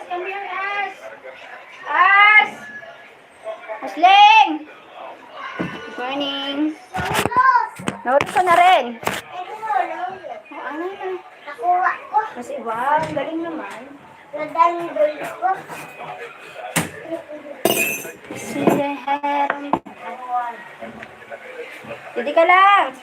Come here, As! Asling! Good morning. Naurot ka na rin. Ano na? Nakuha ko. Kasi wow, galing naman. Nadandol ko. Sinehem. Hindi ka lang.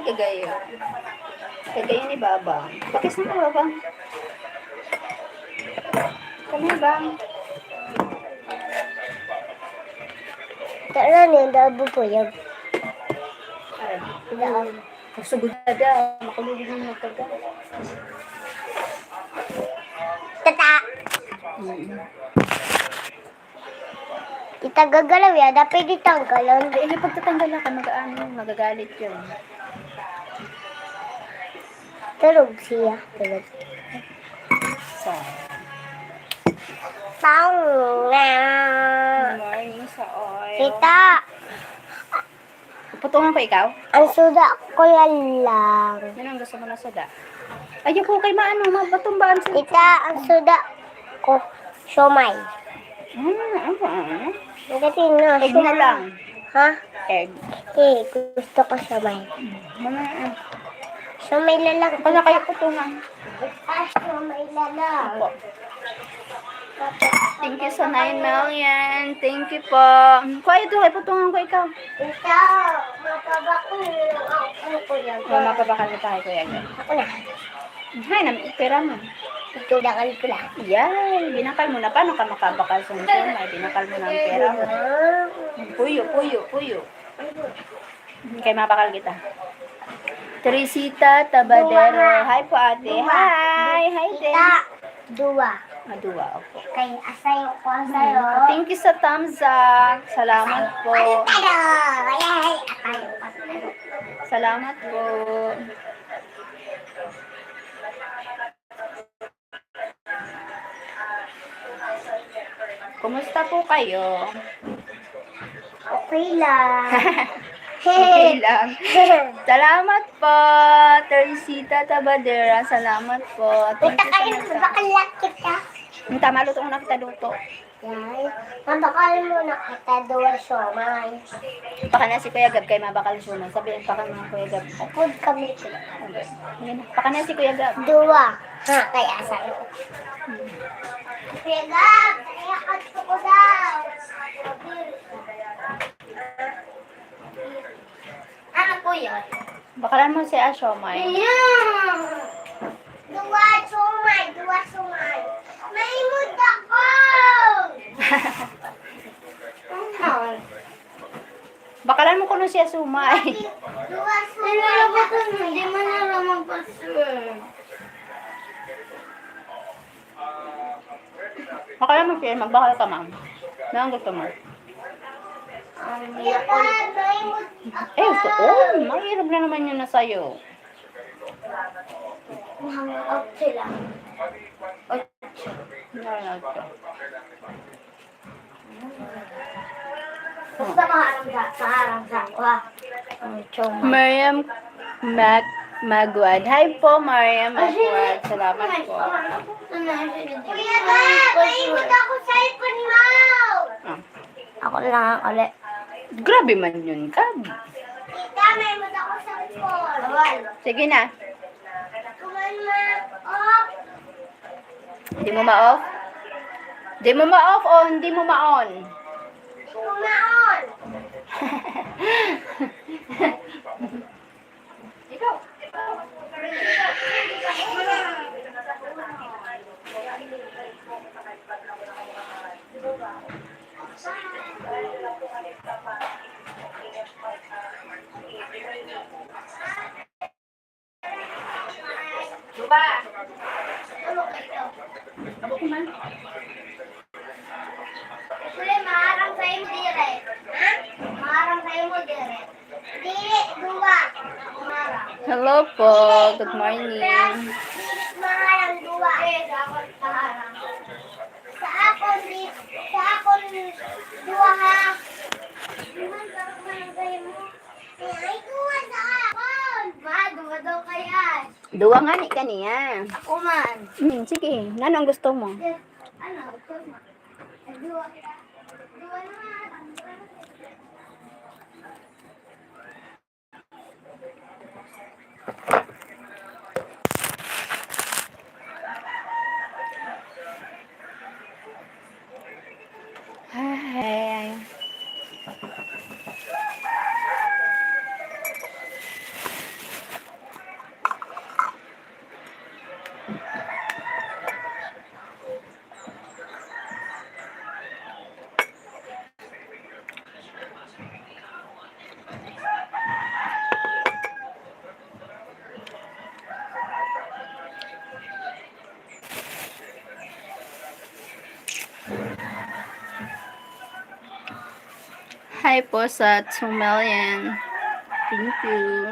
Kagayo. Kagayo ni Baba. Pakis na Baba. Kami bang? Tara niya, dabo po yan. Ay, kasugod na daw. Makulugin na magkaga. Tata! Kita gagalaw yan, dapat ditanggalan. Hindi, pagtatanggal ka, magagalit yun. Tulog siya. Tulog. So, Tang na. good morning sa oil. Tita, Putungan ko ikaw? ang suda ko yan lang. Yan ang gusto mo na soda. Ayoko kay maano, mabatumbaan sa... Tita, ang suda ko, siomay. Ano? Nagating na, Egg na lang. Ha? Egg. Eh, gusto ko siomay. Siomay na lang. Kaya kayo putungan. Siomay na lang. Opo. Thank you sa 9 million. Thank you po. Kuya ito, ay putungan ko ikaw. Tita, mapaba ko ano ko yan. Mapabakal na tayo, kuya. Ako na. Hay, pera mo. Itudakan ko lang. Yan, binakal mo na. Paano ka makabakal sa may binakal mo na ang pera mo. Puyo. Kaya mapakal kita. Teresita Tabadero. Hi po ate. Hi din. Tita, dua. Madua, opo. Kay asayo ko sa'yo. Thank you sa thumbs up. Salamat po. Tado! Ayay! Asayo ko sa'yo. Salamat po. Kumusta po kayo? Okay lang. Okay lang. Salamat po, Teresita Tabadera. Salamat po. Thank Kita you kayo, sa mga... bakal lang kita. Ang tama, luto ko na kita luto. Yan. Mabakal mo na kita dua siomay. Baka na si Kuya Gab kay mabakal suman. Sabihin, baka na Kuya Gab. Upod kami sila. Baka na si Kuya Gab. Dua. Ha, kay asayo. Pegap! Kaya kato ko daw. Ano po yun? Bakalan mo si Ashomay. Ayan! Dua sumay. May muda ko! Bakalan mo kuno siya sumay. Dua sumay. Hindi mo na lang magpasur. Bakalan mo siya, magbakal ka ma'am. Nang gusto mo. Eh, soon. Mahirap na naman yun na sa'yo. Hangout sila. Nanonood ka. Basta maharang sa ko ha. Mariam Magwad. Hi po, Mariam Magwad. Salamat po. Kuya Gab! Maimod ako sa ipon mo! Ah. Ako lang ulit. Grabe man yun, Gab. Tita, maimod ako sa ipon. Bawal. Sige na. Kuman ma. Oh! Hindi mo ma-off? Hindi mo ma-off o hindi mo ma-on? Kumaon! Diba? Ano kayo? Abo ko man. Sule, maharang sa'yo mo dire. Ha? Maharang sa'yo mo dire. Dili, dua. Maharang. Hello po. Good morning. Dili, maharang dua. Dapat maharang. Sa akon, dua ha. Duman, dapat maharang sa'yo mo. Ay, dua sa akon. Ma, dua daw kaya. Duwa nga ni kaniya. Ako man. Sige. Ano ang gusto mo? Ano, ito ma. Dua. Dua na. Hi. Hi po sa 2 million. Thank you.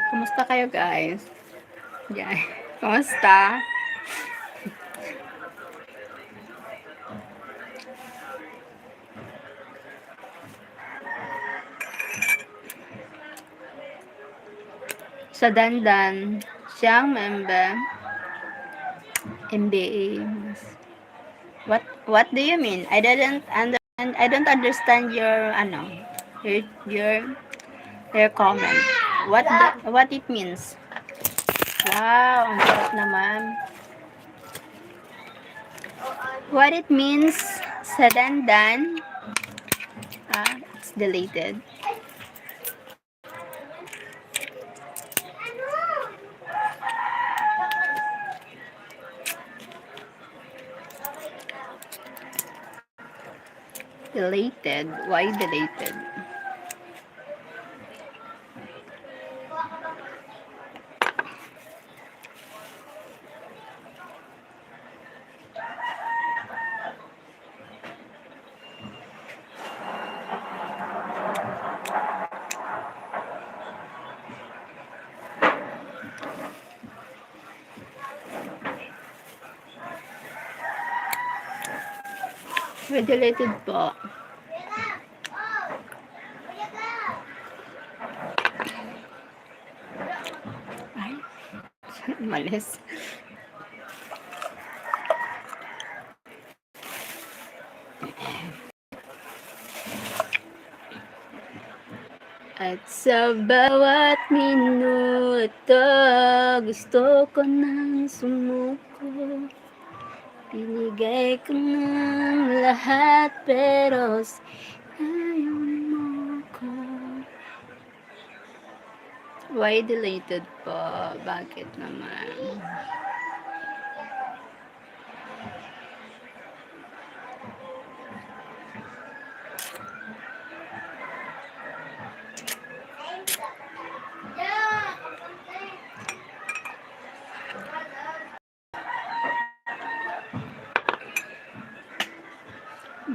Kumusta kayo guys? Yeah. Kumusta? Sa Dandan, siyang member MBA. What do you mean? I don't understand your your comment. What it means? Wow, ang sarap naman. What it means sa Dandan? It's deleted. Deleted. Why deleted? Why deleted po? Ay, malis. At sa bawat minuto, gusto ko nang sumuko. Binigay ko ng lahat, pero ayaw mo ko. Why deleted po? Bakit naman?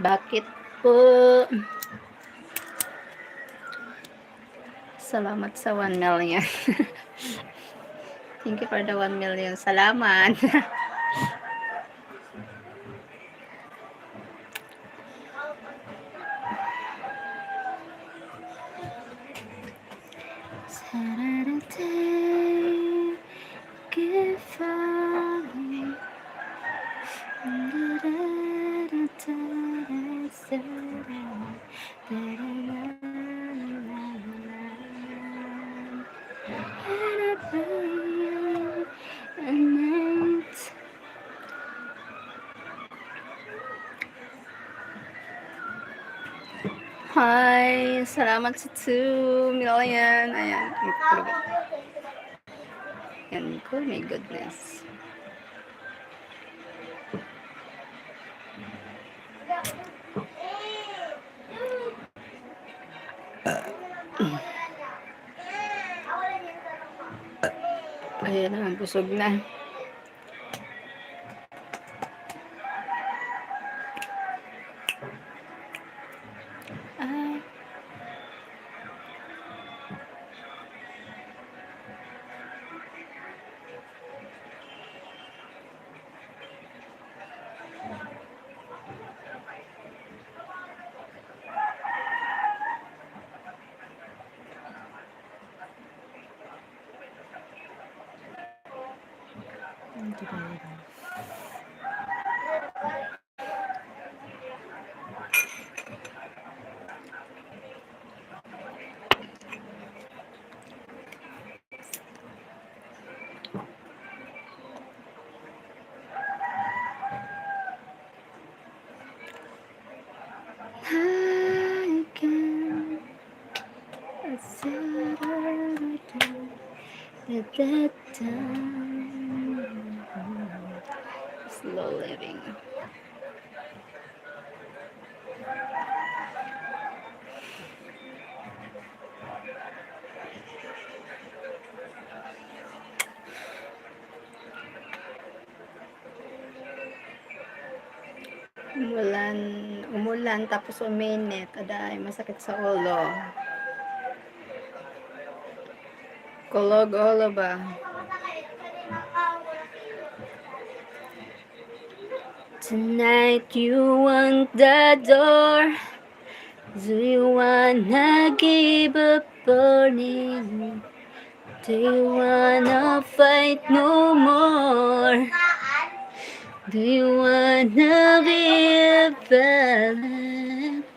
Bakit po? Salamat sa 1 million. Thank you for the 1 million. Salamat. Hi, salamat sa 2 million. Ayan, yan ko, my goodness. Ayan na, busog na. Ay. I can at that time. Slow living. Umulan tapos uminit. Aday, masakit sa ulo. Kulog ulo ba? Tonight you want the door. Do you wanna give up burning? Do you wanna fight no more? Do you wanna be a balance?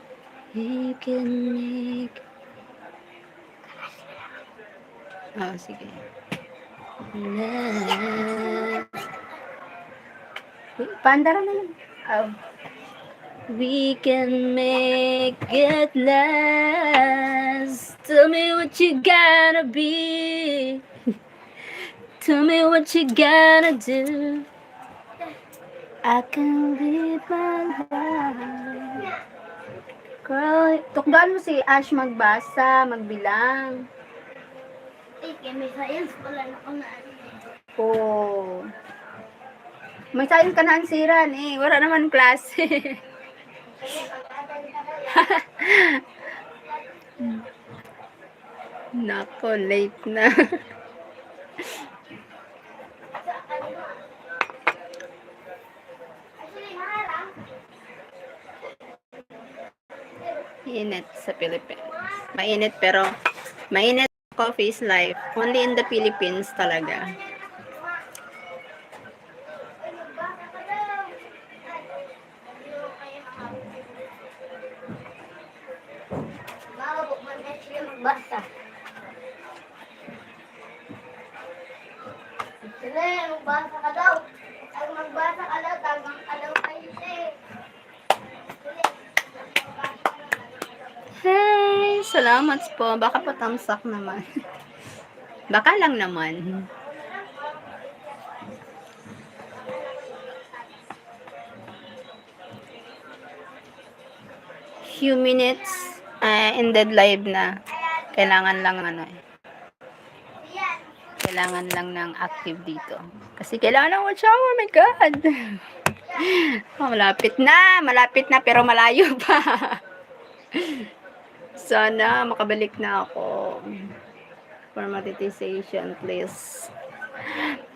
You can make. Oh, sige. Pandara naman. Oh. We can make it last. Tell me what you gotta be. Tell me what you gotta do. I can live my life. Girl, tukdaan mo si Ash magbasa, magbilang. May science pala na ako na. Oh. May science ka na ansiran eh. Wala naman klase. Nako, late na. Init sa Philippines. Mainit pero mainit coffee is life. Only in the Philippines talaga. Basta. Sige, magbasa ka daw. Pag magbasa ka daw, tagang ka daw kayo eh. Hey, salamat po. Baka po tamsak naman. Baka lang naman. Few minutes ended live na. Kailangan lang kailangan lang ng active dito. Kasi kailangan ng watch hour. Oh my God. Oh, malapit na pero malayo pa. Sana makabalik na ako. For monetization, please.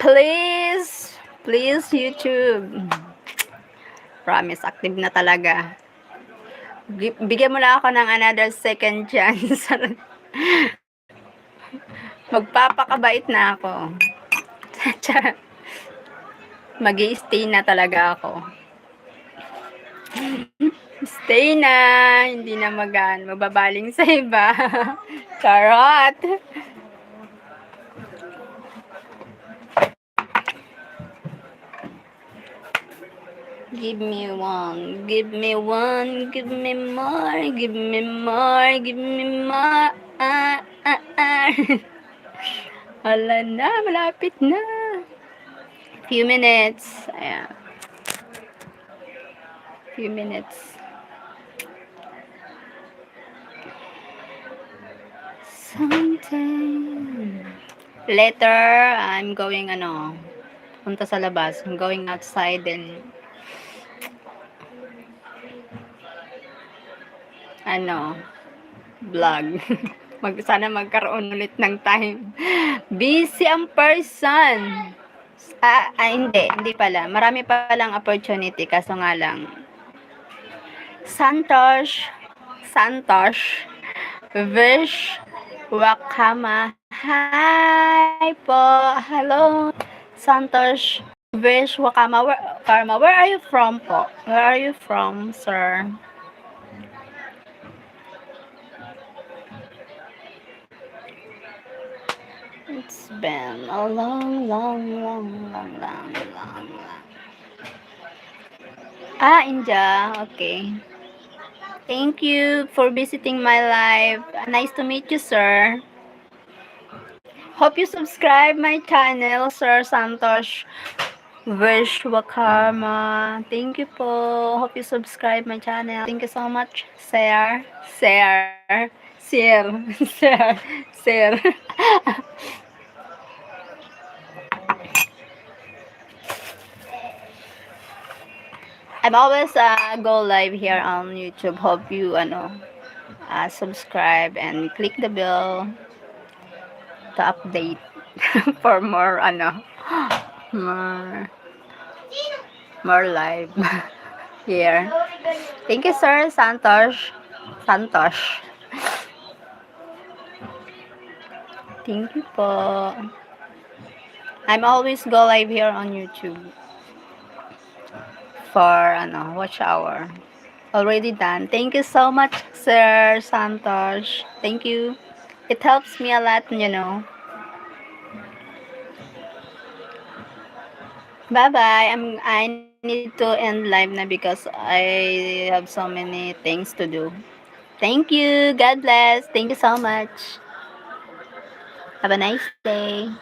Please YouTube. Promise, active na talaga. Bigyan mo lang ako ng another second chance. Magpapakabait na ako. Mag-i-stay na talaga ako. Stay na. Hindi na mababaling sa iba. Charot. Give me one, give me one, give me more, give me more, give me more. Wala na, malapit na. Few minutes. Ayan. Few minutes. Something. Later, I'm going punta sa labas. I'm going outside and vlog. Sana magkaroon ulit ng time. Busy ang person. Hindi pala. Marami pa lang opportunity, kaso nga lang. Santosh, Vish, Wakama. Hi po. Hello. Santosh, Vish, Wakama. Where are you from po? Where are you from, sir? It's been a long. India. Okay. Thank you for visiting my live. Nice to meet you, sir. Hope you subscribe my channel, Sir Santosh Vishwakarma. Thank you po. Hope you subscribe my channel. Thank you so much, sir. I'm always go live here on YouTube. Hope you subscribe and click the bell to update for more more live here. Thank you, sir Santosh. Thank you po. I'm always go live here on YouTube for watch hour. Already done. Thank you so much, Sir Santosh. Thank you. It helps me a lot, Bye-bye. I need to end live na because I have so many things to do. Thank you. God bless. Thank you so much. Have a nice day.